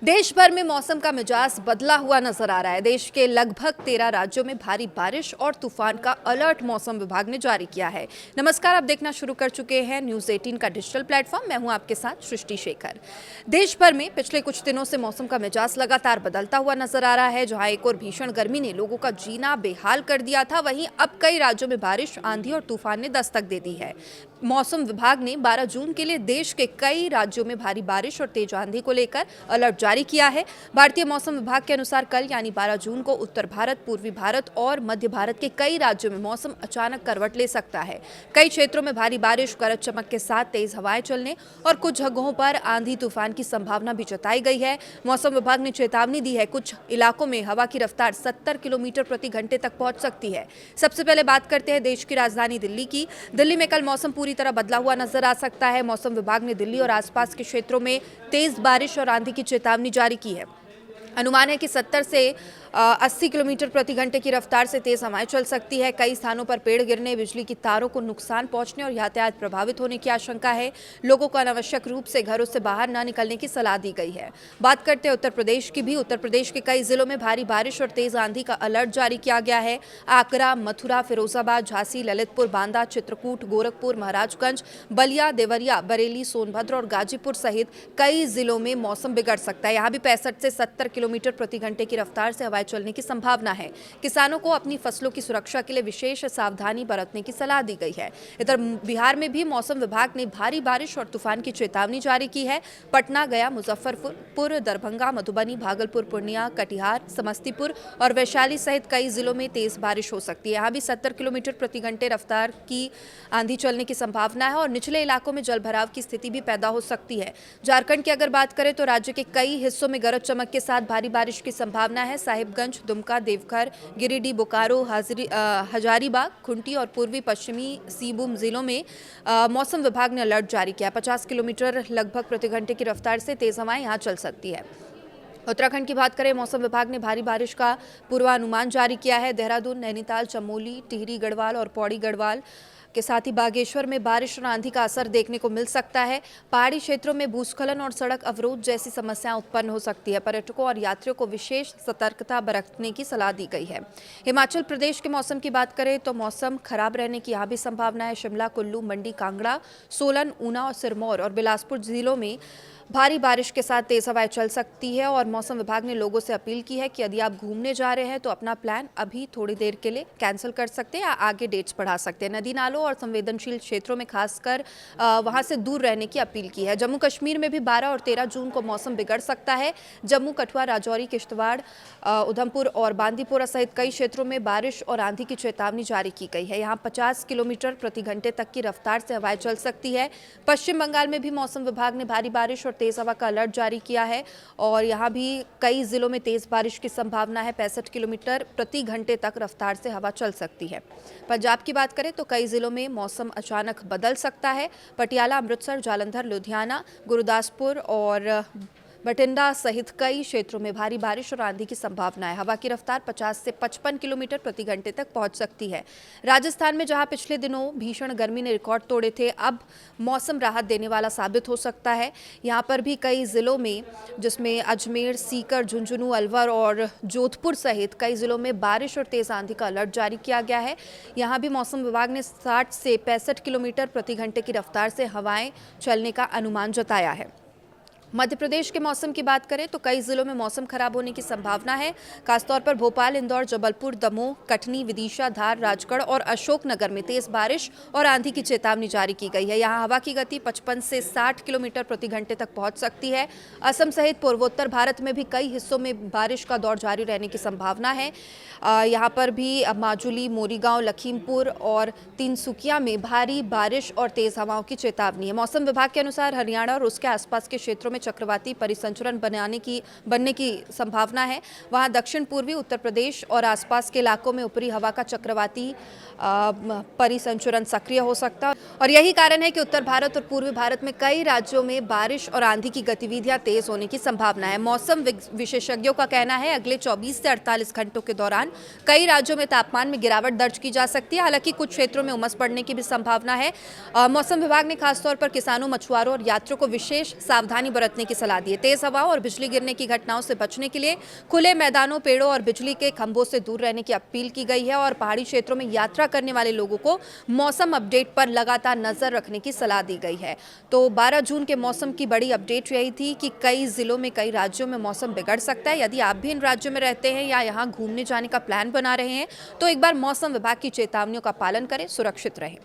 देश भर में मौसम का मिजाज बदला हुआ नजर आ रहा है। देश के लगभग 13 राज्यों में भारी बारिश और तूफान का अलर्ट मौसम विभाग ने जारी किया है। नमस्कार, आप देखना शुरू कर चुके हैं न्यूज़ 18 का डिजिटल प्लेटफॉर्म। मैं हूं आपके साथ सृष्टि शेखर। देश भर में पिछले कुछ दिनों से मौसम का मिजाज लगातार बदलता हुआ नजर आ रहा है। जहां एक और भीषण गर्मी ने लोगों का जीना बेहाल कर दिया था, वहीं अब कई राज्यों में बारिश, आंधी और तूफान ने दस्तक दे दी है। मौसम विभाग ने 12 जून के लिए देश के कई राज्यों में भारी बारिश और तेज आंधी को लेकर अलर्ट जारी किया है। भारतीय मौसम विभाग के अनुसार कल यानी 12 जून को उत्तर भारत, पूर्वी भारत और मध्य भारत के कई राज्यों में मौसम अचानक करवट ले सकता है। कई क्षेत्रों में भारी बारिश, गरज चमक के साथ तेज हवाएं चलने और कुछ जगहों पर आंधी तूफान की संभावना भी जताई गई है। मौसम विभाग ने चेतावनी दी है, कुछ इलाकों में हवा की रफ्तार 70 किलोमीटर प्रति घंटे तक पहुंच सकती है। सबसे पहले बात करते हैं देश की राजधानी दिल्ली की। दिल्ली में कल मौसम पूरी तरह बदला हुआ नजर आ सकता है। मौसम विभाग ने दिल्ली और आसपास के क्षेत्रों में तेज बारिश और आंधी की चेतावनी जारी की है। अनुमान है कि 70 से 80 किलोमीटर प्रति घंटे की रफ्तार से तेज हवाएं चल सकती है। कई स्थानों पर पेड़ गिरने, बिजली की तारों को नुकसान पहुंचने और यातायात प्रभावित होने की आशंका है। लोगों को अनावश्यक रूप से घरों से बाहर न निकलने की सलाह दी गई है। बात करते हैं उत्तर प्रदेश की भी। उत्तर प्रदेश के कई जिलों में भारी बारिश और तेज आंधी का अलर्ट जारी किया गया है। आगरा, मथुरा, फिरोजाबाद, झांसी, ललितपुर, बांदा, चित्रकूट, गोरखपुर, महाराजगंज, बलिया, देवरिया, बरेली, सोनभद्र और गाजीपुर सहित कई जिलों में मौसम बिगड़ सकता है। यहाँ भी 65 से 70 किलोमीटर प्रति घंटे की रफ्तार से हवाएं चलने की संभावना है। किसानों को अपनी फसलों की सुरक्षा के लिए विशेष सावधानी बरतने की सलाह दी गई है। इधर बिहार में भी मौसम विभाग ने भारी बारिश और तूफान की चेतावनी जारी की है। पटना, गया, मुजफ्फरपुर, दरभंगा, मधुबनी, भागलपुर, पूर्णिया, कटिहार, समस्तीपुर और वैशाली सहित कई जिलों में तेज बारिश हो सकती है। यहाँ भी 70 किलोमीटर प्रति घंटे रफ्तार की आंधी चलने की संभावना है और निचले इलाकों में जलभराव की स्थिति भी पैदा हो सकती है। झारखंड की अगर बात करें तो राज्य के कई हिस्सों में गरज चमक के साथ भारी बारिश की संभावना है। साहिबगंज, दुमका, देवघर, गिरिडीह, बोकारो, हजारीबाग, खुंटी और पूर्वी पश्चिमी सिंहभूम जिलों में मौसम विभाग ने अलर्ट जारी किया। 50 किलोमीटर लगभग प्रति घंटे की रफ्तार से तेज हवाएं यहां चल सकती है। उत्तराखंड की बात करें, मौसम विभाग ने भारी बारिश का पूर्वानुमान जारी किया है। देहरादून, नैनीताल, चमोली, टिहरी गढ़वाल और पौड़ी गढ़वाल के साथ ही बागेश्वर में बारिश और आंधी का असर देखने को मिल सकता है। पहाड़ी क्षेत्रों में भूस्खलन और सड़क अवरोध जैसी समस्याएं उत्पन्न हो सकती है। पर्यटकों और यात्रियों को विशेष सतर्कता बरतने की सलाह दी गई है। हिमाचल प्रदेश के मौसम की बात करें तो मौसम खराब रहने की यहाँ भी संभावना है। शिमला, कुल्लू, मंडी, कांगड़ा, सोलन, ऊना और सिरमौर और बिलासपुर जिलों में भारी बारिश के साथ तेज हवाएं चल सकती है और मौसम विभाग ने लोगों से अपील की है कि यदि आप घूमने जा रहे हैं तो अपना प्लान अभी थोड़ी देर के लिए कैंसिल कर सकते हैं या आगे डेट्स बढ़ा सकते हैं। नदी नालों और संवेदनशील क्षेत्रों में खासकर वहां से दूर रहने की अपील की है। जम्मू कश्मीर में भी 12 और 13 जून को मौसम बिगड़ सकता है। जम्मू, कठुआ, राजौरी, किश्तवाड़, उधमपुर और बांदीपोरा सहित कई क्षेत्रों में बारिश और आंधी की चेतावनी जारी की गई है। यहाँ 50 किलोमीटर प्रति घंटे तक की रफ्तार से हवाएं चल सकती है। पश्चिम बंगाल में भी मौसम विभाग ने भारी बारिश और तेज हवा का अलर्ट जारी किया है और यहाँ भी कई जिलों में तेज बारिश की संभावना है। 65 किलोमीटर प्रति घंटे तक रफ्तार से हवा चल सकती है। पंजाब की बात करें तो कई जिलों में मौसम अचानक बदल सकता है। पटियाला, अमृतसर, जालंधर, लुधियाना, गुरदासपुर और बठिंडा सहित कई क्षेत्रों में भारी बारिश और आंधी की संभावना है। हवा की रफ्तार 50 से 55 किलोमीटर प्रति घंटे तक पहुंच सकती है। राजस्थान में जहां पिछले दिनों भीषण गर्मी ने रिकॉर्ड तोड़े थे, अब मौसम राहत देने वाला साबित हो सकता है। यहां पर भी कई जिलों में, जिसमें अजमेर, सीकर, झुंझुनू, अलवर और जोधपुर सहित कई जिलों में बारिश और तेज आंधी का अलर्ट जारी किया गया है। यहां भी मौसम विभाग ने 60 से 65 किलोमीटर प्रति घंटे की रफ्तार से हवाएं चलने का अनुमान जताया है। मध्य प्रदेश के मौसम की बात करें तो कई जिलों में मौसम खराब होने की संभावना है। खासतौर पर भोपाल, इंदौर, जबलपुर, दमोह, कटनी, विदिशा, धार, राजगढ़ और अशोकनगर में तेज बारिश और आंधी की चेतावनी जारी की गई है। यहाँ हवा की गति 55 से 60 किलोमीटर प्रति घंटे तक पहुंच सकती है। असम सहित पूर्वोत्तर भारत में भी कई हिस्सों में बारिश का दौर जारी रहने की संभावना है। यहाँ पर भी माजुली, मोरीगांव, लखीमपुर और तिनसुकिया में भारी बारिश और तेज हवाओं की चेतावनी है। मौसम विभाग के अनुसार हरियाणा और उसके आसपास के क्षेत्रों में चक्रवाती परिसंचरण बनने की संभावना है। वहां दक्षिण पूर्वी उत्तर प्रदेश और आसपास के इलाकों में ऊपरी हवा का चक्रवाती परिसंचरण सक्रिय हो सकता है और यही कारण है कि उत्तर भारत और पूर्वी भारत में कई राज्यों में बारिश और आंधी की गतिविधियां तेज होने की संभावना है। मौसम विशेषज्ञों का कहना है अगले 24 से 48 घंटों के दौरान कई राज्यों में तापमान में गिरावट दर्ज की जा सकती है। हालांकि कुछ क्षेत्रों में उमस पड़ने की भी संभावना है। मौसम विभाग ने खासतौर पर किसानों, मछुआरों और यात्रियों को विशेष सावधानी बरतने बरतने की सलाह दी है। तेज हवा और बिजली गिरने की घटनाओं से बचने के लिए खुले मैदानों, पेड़ों और बिजली के खंभों से दूर रहने की अपील की गई है और पहाड़ी क्षेत्रों में यात्रा करने वाले लोगों को मौसम अपडेट पर लगातार नजर रखने की सलाह दी गई है। तो 12 जून के मौसम की बड़ी अपडेट यही थी कि कई जिलों में, कई राज्यों में मौसम बिगड़ सकता है। यदि आप भी इन राज्यों में रहते हैं या यहाँ घूमने जाने का प्लान बना रहे हैं तो एक बार मौसम विभाग की चेतावनियों का पालन करें, सुरक्षित रहें।